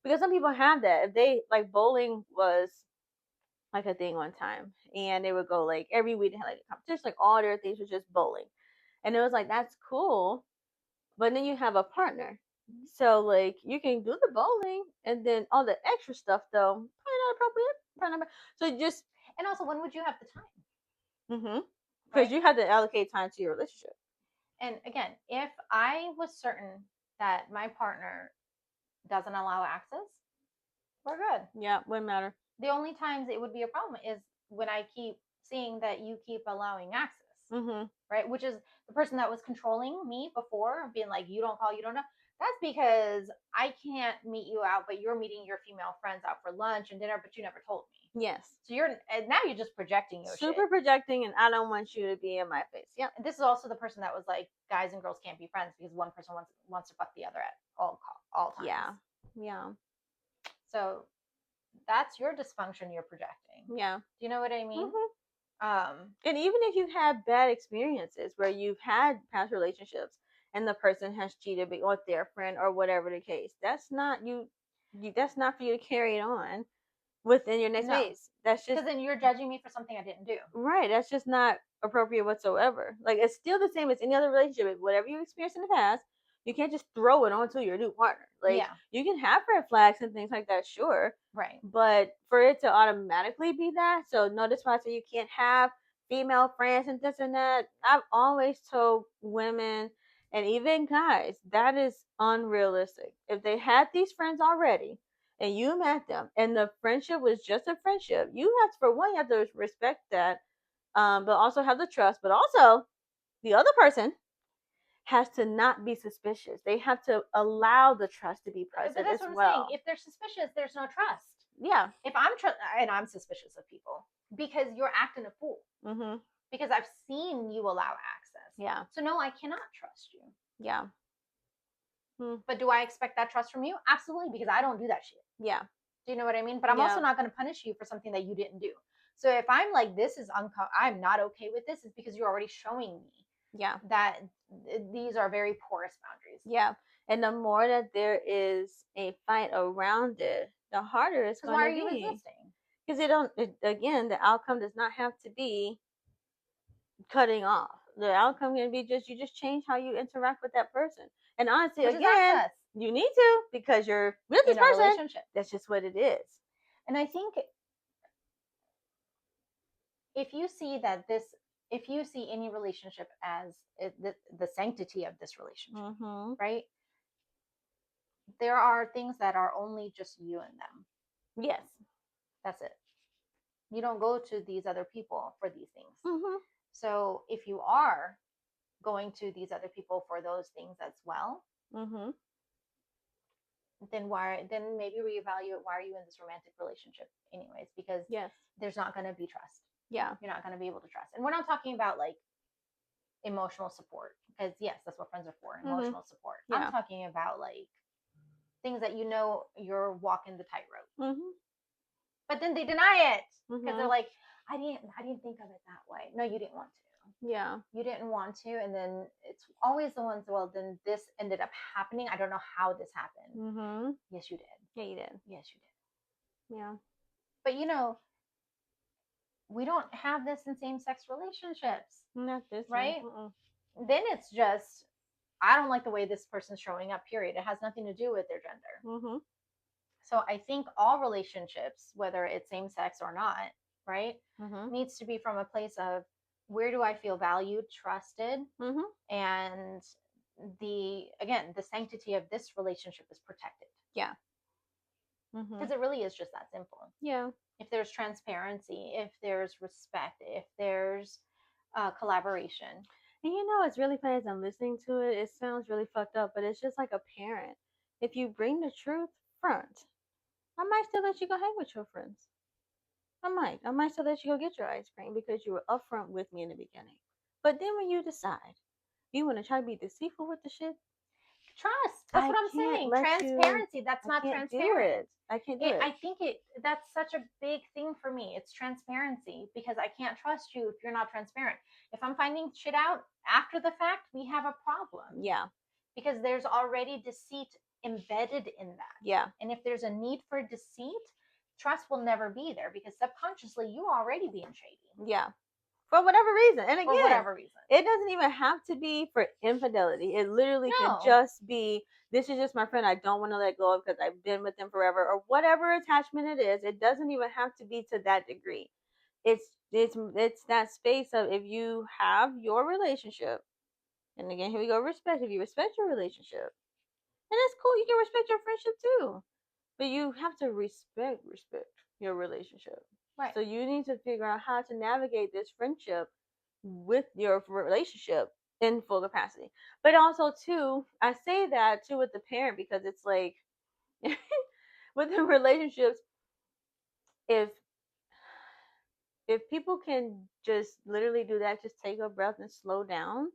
because some people have that. If they like, bowling was like a thing one time, and they would go like every week, they had like a competition, like all their things was just bowling, and it was like, that's cool, but then you have a partner, so like you can do the bowling, and then all the extra stuff though probably not appropriate, probably not, so just, and also, when would you have the time? Because you have to allocate time to your relationship. And again, if I was certain that my partner doesn't allow access, we're good. Yeah, wouldn't matter. The only times it would be a problem is when I keep seeing that you keep allowing access, right? Which is the person that was controlling me before, being like, you don't call, you don't know. That's because I can't meet you out, but you're meeting your female friends out for lunch and dinner, but you never told me. Yes. So now you're just projecting your super shit. projecting, and I don't want you to be in my face. Yeah. And this is also the person that was like, guys and girls can't be friends because one person wants to fuck the other at all times. Yeah. So that's your dysfunction you're projecting. Yeah. Do you know what I mean? And even if you've had bad experiences where you've had past relationships and the person has cheated with their friend or whatever the case, that's not you. That's not for you to carry it on within your next phase. That's just because then you're judging me for something I didn't do. Right. That's just not appropriate whatsoever. Like, it's still the same as any other relationship. Whatever you experienced in the past, you can't just throw it onto your new partner. Like, you can have red flags and things like that, sure. Right. But for it to automatically be that, so no, that's why I say you can't have female friends and this and that. I've always told women and even guys that is unrealistic. If they had these friends already and you met them and the friendship was just a friendship, you have to, for one, you have to respect that, but also have the trust, but also the other person has to not be suspicious. They have to allow the trust to be present. But that's what I'm saying. If they're suspicious, there's no trust. Yeah. If I'm suspicious of people because you're acting a fool. Because I've seen you allow access. Yeah. So no, I cannot trust you. Yeah. But do I expect that trust from you? Absolutely, because I don't do that shit. Yeah. Do you know what I mean? But I'm also not going to punish you for something that you didn't do. So if I'm like, I'm not okay with this, is because you're already showing me that these are very porous boundaries. Yeah. And the more that there is a fight around it, the harder it's going to be. Why are you resisting? Because again, the outcome does not have to be cutting off. The outcome can be you just change how you interact with that person. And honestly, again, you need to, because you're with this person. Relationship. That's just what it is. And I think if you see any relationship as the sanctity of this relationship, right? There are things that are only just you and them. Yes. That's it. You don't go to these other people for these things. So if you are going to these other people for those things as well, then maybe reevaluate why are you in this romantic relationship anyways? Because there's not going to be trust. Yeah. You're not going to be able to trust. And we're not talking about like emotional support, because yes, that's what friends are for, emotional support. Yeah. I'm talking about like things that you're walking the tightrope. But then they deny it because they're like, I didn't think of it that way. No, you didn't want to. Yeah. You didn't want to, and then it's always the ones, well, then this ended up happening. I don't know how this happened. Yes, you did. Yeah, you did. Yes, you did. Yeah. But we don't have this in same-sex relationships. Not this, right? Then it's just, I don't like the way this person's showing up, period. It has nothing to do with their gender. So I think all relationships, whether it's same-sex or not, right, needs to be from a place of, where do I feel valued, trusted, and the sanctity of this relationship is protected. Yeah. Because it really is just that simple. Yeah. If there's transparency, if there's respect, if there's collaboration. And it's really funny as I'm listening to it. It sounds really fucked up, but it's just like a parent. If you bring the truth front, I might still let you go hang with your friends. I might still let you go get your ice cream because you were upfront with me in the beginning. But then when you decide you want to try to be deceitful with the shit, Trust. That's what I'm saying. Transparency. That's not transparent. I can't do it. I think that's such a big thing for me. It's transparency, because I can't trust you if you're not transparent. If I'm finding shit out after the fact, we have a problem. Yeah. Because there's already deceit embedded in that. Yeah. And if there's a need for deceit, trust will never be there, because subconsciously you already being shady. Yeah. For whatever reason. And again, for whatever reason. It doesn't even have to be for infidelity. It literally could just be, this is just my friend I don't want to let go of because I've been with them forever, or whatever attachment it is. It doesn't even have to be to that degree. It's that space of, if you have your relationship, and again, here we go, respect. If you respect your relationship, and that's cool, you can respect your friendship too. But you have to respect your relationship. Right. So you need to figure out how to navigate this friendship with your relationship in full capacity. But also too, I say that too with the parent, because it's like with the relationships, if people can just literally do that, just take a breath and slow down,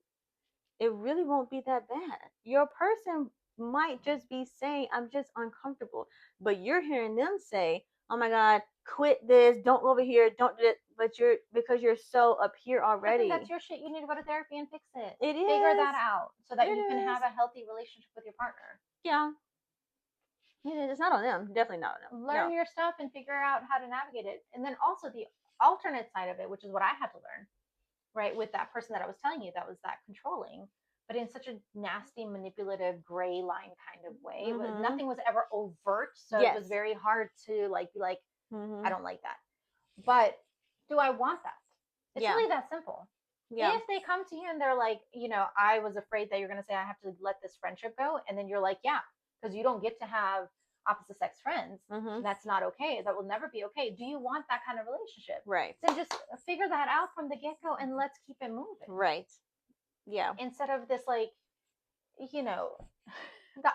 it really won't be that bad. Your person might just be saying, I'm just uncomfortable. But you're hearing them say, oh my God, quit this, don't go over here, don't do it. But because you're so up here already. That's your shit. You need to go to therapy and fix it. It is. Figure that out so that you can have a healthy relationship with your partner. Yeah. It's not on them. Definitely not on them. Learn your stuff and figure out how to navigate it. And then also the alternate side of it, which is what I had to learn, right, with that person that I was telling you that was that controlling, but in such a nasty, manipulative, gray line kind of way. Mm-hmm. Nothing was ever overt, so it was very hard to be like, I don't like that. But do I want that? It's really that simple. Yeah. If they come to you and they're like, I was afraid that you're going to say I have to let this friendship go, and then you're like, yeah, because you don't get to have opposite sex friends. Mm-hmm. That's not okay. That will never be okay. Do you want that kind of relationship? Right. Then just figure that out from the get-go and let's keep it moving. Right. Yeah. Instead of this, the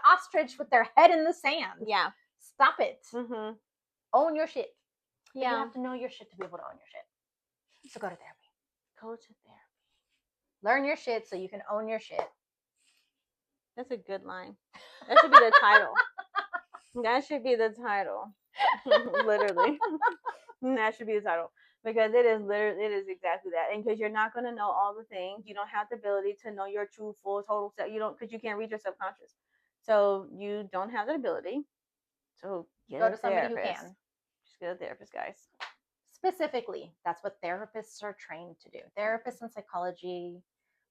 ostrich with their head in the sand. Yeah. Stop it. Mm-hmm. Own your shit. Yeah. But you have to know your shit to be able to own your shit. So go to therapy. Go to therapy. Learn your shit so you can own your shit. That's a good line. That should be the title. That should be the title. Literally. That should be the title. Because it is exactly that. And because you're not going to know all the things. You don't have the ability to know your true, full, total self. Because you can't read your subconscious. So you don't have that ability. So go to somebody who can. Just get a therapist, guys. Specifically, that's what therapists are trained to do. Therapists and psychology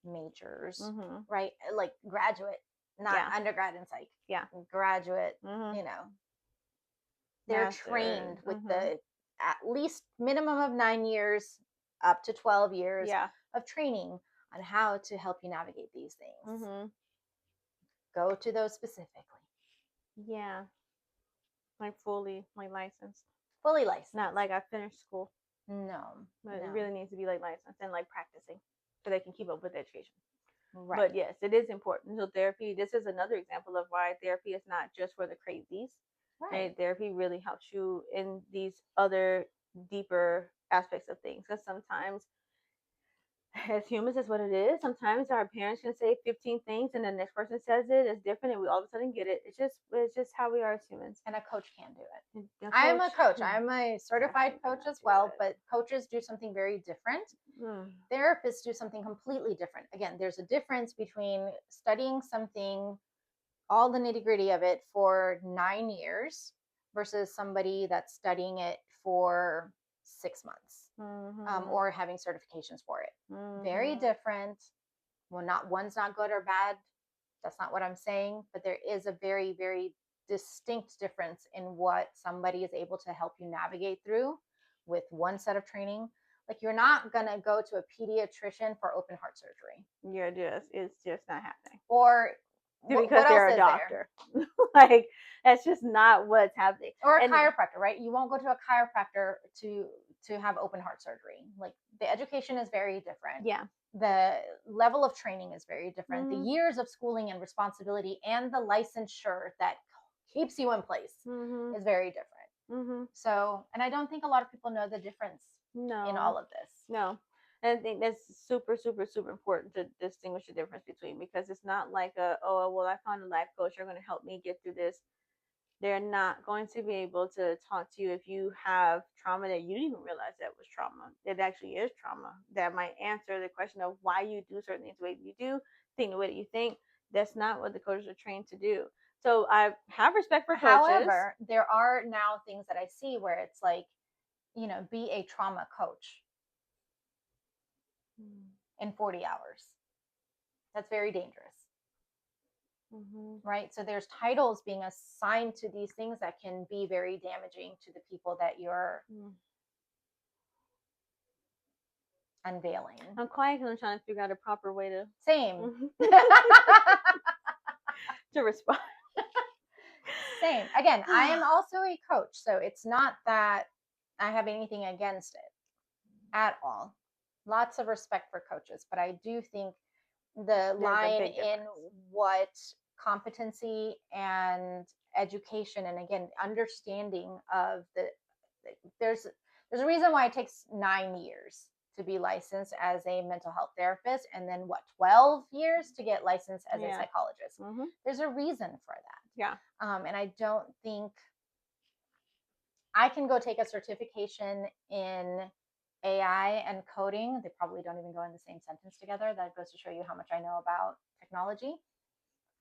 majors, right? Like graduate, not undergrad in psych. Yeah. Graduate, they're trained with the at least minimum of 9 years up to 12 years of training on how to help you navigate these things. Go to those specifically. Yeah. Fully licensed. Fully licensed. Not like I finished school. No. But it really needs to be licensed and practicing so they can keep up with education. Right. But yes, it is important. So therapy, this is another example of why therapy is not just for the crazies. Right. Therapy really helps you in these other deeper aspects of things. Because sometimes, as humans, is what it is. Sometimes our parents can say 15 things and the next person says it. It's different and we all of a sudden get it. It's just how we are as humans. And a coach can do it. I am a coach. I'm a certified coach as well, but coaches do something very different. Therapists do something completely different. Again, there's a difference between studying something, all the nitty-gritty of it, for 9 years versus somebody that's studying it for 6 months. Or having certifications for it. Very different. Well, one's not good or bad. That's not what I'm saying. But there is a very, very distinct difference in what somebody is able to help you navigate through with one set of training. You're not going to go to a pediatrician for open heart surgery. It's just not happening. Or because they're a doctor. That's just not what's happening. Or a chiropractor, right? You won't go to a chiropractor to have open heart surgery. The education is very different. Yeah. The level of training is very different. The years of schooling and responsibility and the licensure that keeps you in place is very different. So, and I don't think a lot of people know the difference in all of this. No. And I think that's super, super, super important to distinguish the difference between, because it's not like oh, well, I found a life coach, they're going to help me get through this. They're not going to be able to talk to you if you have trauma that you didn't even realize that was trauma. It actually is trauma that might answer the question of why you do certain things the way that you do, think the way that you think. That's not what the coaches are trained to do. So I have respect for coaches. However, there are now things that I see where it's like, be a trauma coach in 40 hours. That's very dangerous. Right? So there's titles being assigned to these things that can be very damaging to the people that you're unveiling. I'm quiet because I'm trying to figure out a proper way to to respond. Same. Again, I am also a coach, so it's not that I have anything against it at all. Lots of respect for coaches, but I do think the line in what competency and education, and again, understanding of there's a reason why it takes 9 years to be licensed as a mental health therapist, and then 12 years to get licensed as a psychologist. There's a reason for that. Yeah. And I don't think I can go take a certification in AI and coding. They probably don't even go in the same sentence together. That goes to show you how much I know about technology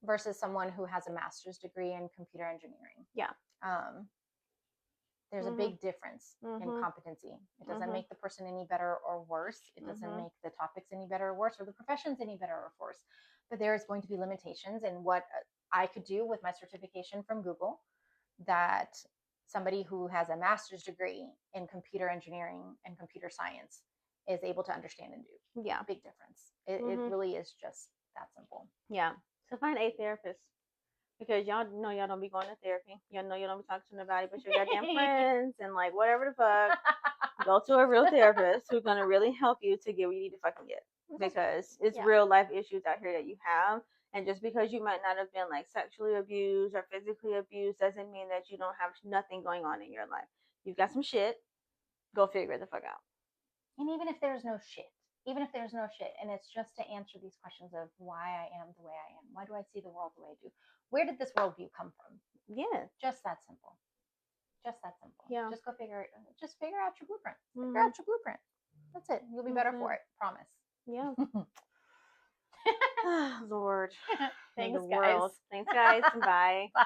versus someone who has a master's degree in computer engineering. Yeah. There's a big difference in competency. It doesn't make the person any better or worse. It doesn't make the topics any better or worse, or the professions any better or worse. But there is going to be limitations in what I could do with my certification from Google that somebody who has a master's degree in computer engineering and computer science is able to understand and do. Yeah. Big difference. It really is just that simple. Yeah. So find a therapist. Because y'all know y'all don't be going to therapy. Y'all know you don't be talking to nobody but your goddamn friends and like whatever the fuck. Go to a real therapist who's gonna really help you to get what you need to fucking get. Because it's real life issues out here that you have. And just because you might not have been like sexually abused or physically abused doesn't mean that you don't have nothing going on in your life. You've got some shit. Go figure it the fuck out. And even if there's no shit, and it's just to answer these questions of why I am the way I am, why do I see the world the way I do, where did this worldview come from? Yeah. Just that simple. Yeah. Just figure out your blueprint. Figure out your blueprint. That's it. You'll be better for it. Promise. Yeah. Lord. Thanks, guys. Thanks, guys. Bye. Bye.